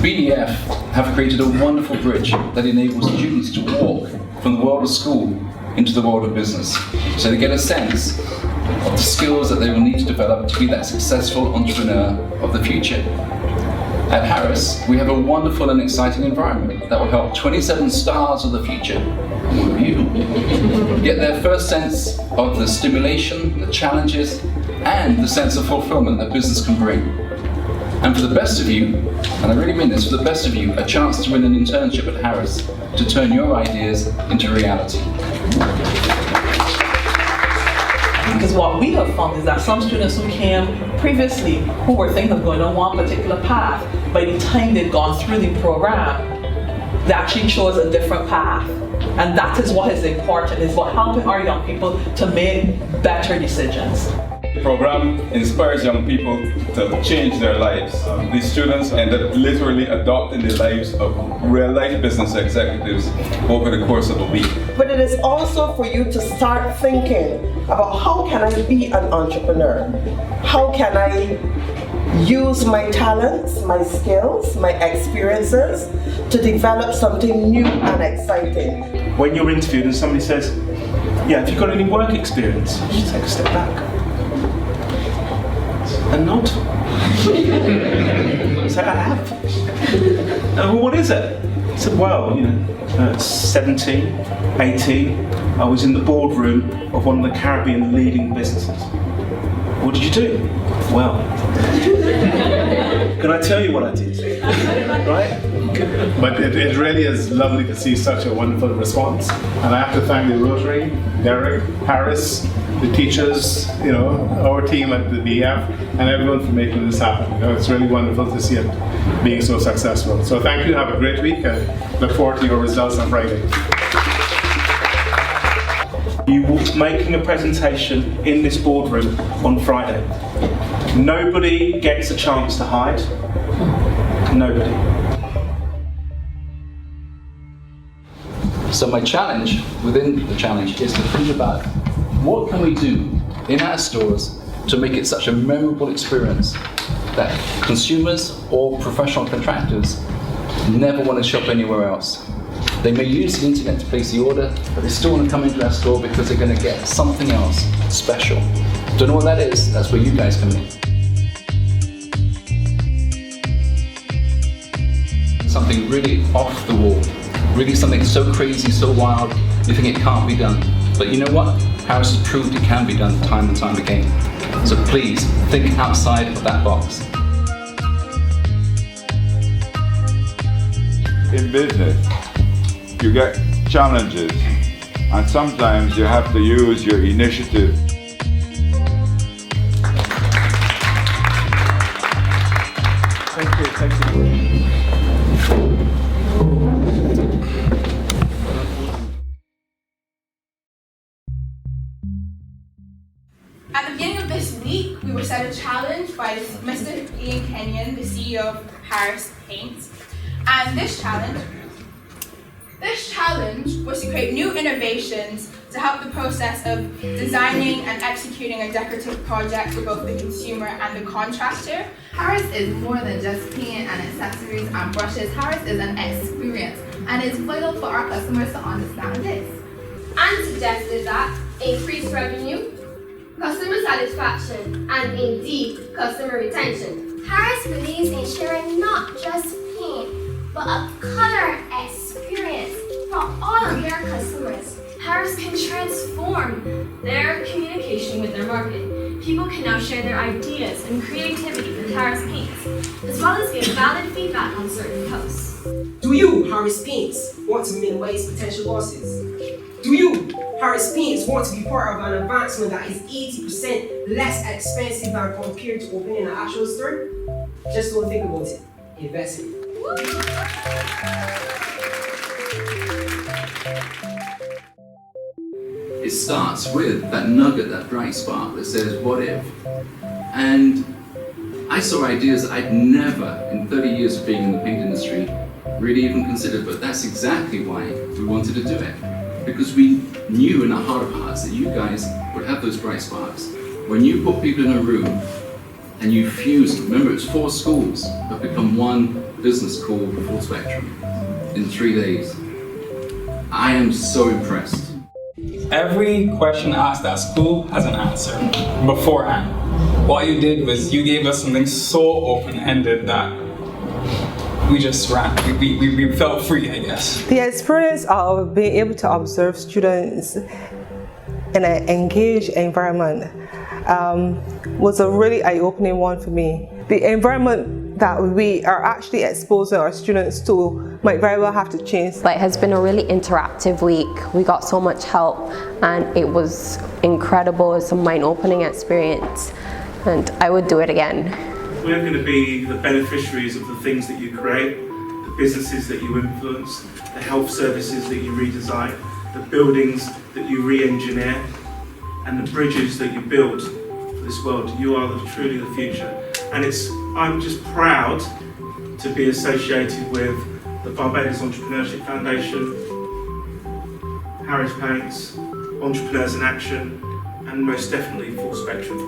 BDF have created a wonderful bridge that enables students to walk from the world of school into the world of business. So they get a sense of the skills that they will need to develop to be that successful entrepreneur of the future. At Harris, we have a wonderful and exciting environment that will help 27 stars of the future, all of you, get their first sense of the stimulation, the challenges, and the sense of fulfillment that business can bring. And for the best of you, and I really mean this, for the best of you, a chance to win an internship at Harris to turn your ideas into reality. Because what we have found is that some students who came previously, who were thinking of going on one particular path, by the time they'd gone through the program, they actually chose a different path. And that is what is important, is what helping our young people to make better decisions. The program inspires young people to change their lives. These students end up literally adopting the lives of real-life business executives over the course of a week. But it is also for you to start thinking about how can I be an entrepreneur? How can I use my talents, my skills, my experiences to develop something new and exciting? When you're interviewed and somebody says, yeah, have you got any work experience? You should take a step back. And not. So I have. Well, what is it? I said, well, you know, 17, 18, I was in the boardroom of one of the Caribbean leading businesses. What did you do? Well, can I tell you what I did? Right? But it really is lovely to see such a wonderful response. And I have to thank the Rotary, Derek, Harris, the teachers, you know, our team at the BF, and everyone for making this happen. You know, it's really wonderful to see it being so successful. So thank you, have a great week, and look forward to your results on Friday. You will be making a presentation in this boardroom on Friday. Nobody gets a chance to hide. Nobody. So my challenge within the challenge is to think about what can we do in our stores to make it such a memorable experience that consumers or professional contractors never want to shop anywhere else. They may use the internet to place the order, but they still want to come into our store because they're going to get something else special. Don't know what that is? That's where you guys come in. Something really off the wall, really something so crazy, so wild, you think it can't be done. But you know what? Harris has proved it can be done time and time again. So please, think outside of that box. In business, you get challenges, and sometimes you have to use your initiative. Thank you, thank you. At the beginning of this week, we were set a challenge by Mr. Ian Kenyon, the CEO of Harris Paints. And this challenge was to create new innovations to help the process of designing and executing a decorative project for both the consumer and the contractor. Harris is more than just paint and accessories and brushes. Harris is an experience, and it's vital for our customers to understand this. And suggested that increased revenue, customer satisfaction, and indeed customer retention. Harris believes in sharing not just paint, but a color experience for all of their customers. Harris can transform their communication with their market. People can now share their ideas and creativity with Harris Paints, as well as give valid feedback on certain posts. Do you, Harris Paints, want to minimize potential losses? Do you, Harris Paints, want to be part of an advancement that is 80% less expensive than compared to opening an actual store? Just don't think about it. Invest in it. It starts with that nugget, that bright spark that says, what if? And I saw ideas that I'd never, in 30 years of being in the paint industry, really even considered, but that's exactly why we wanted to do it. Because we knew in our heart of hearts that you guys would have those bright sparks. When you put people in a room and you fuse them, remember it's 4 schools that become one business called Full Spectrum in 3 days. I am so impressed. Every question asked at school has an answer beforehand. What you did was you gave us something so open-ended that we just ran. We felt free, I guess. The experience of being able to observe students in an engaged environment was a really eye-opening one for me. The environment that we are actually exposing our students to might very well have to change. It has been a really interactive week. We got so much help and it was incredible. It's a mind-opening experience and I would do it again. We're going to be the beneficiaries of the things that you create, the businesses that you influence, the health services that you redesign, the buildings that you re-engineer, and the bridges that you build for this world. You are truly the future. And I'm just proud to be associated with the Barbados Entrepreneurship Foundation, Harris Paints, Entrepreneurs in Action, and most definitely Full Spectrum.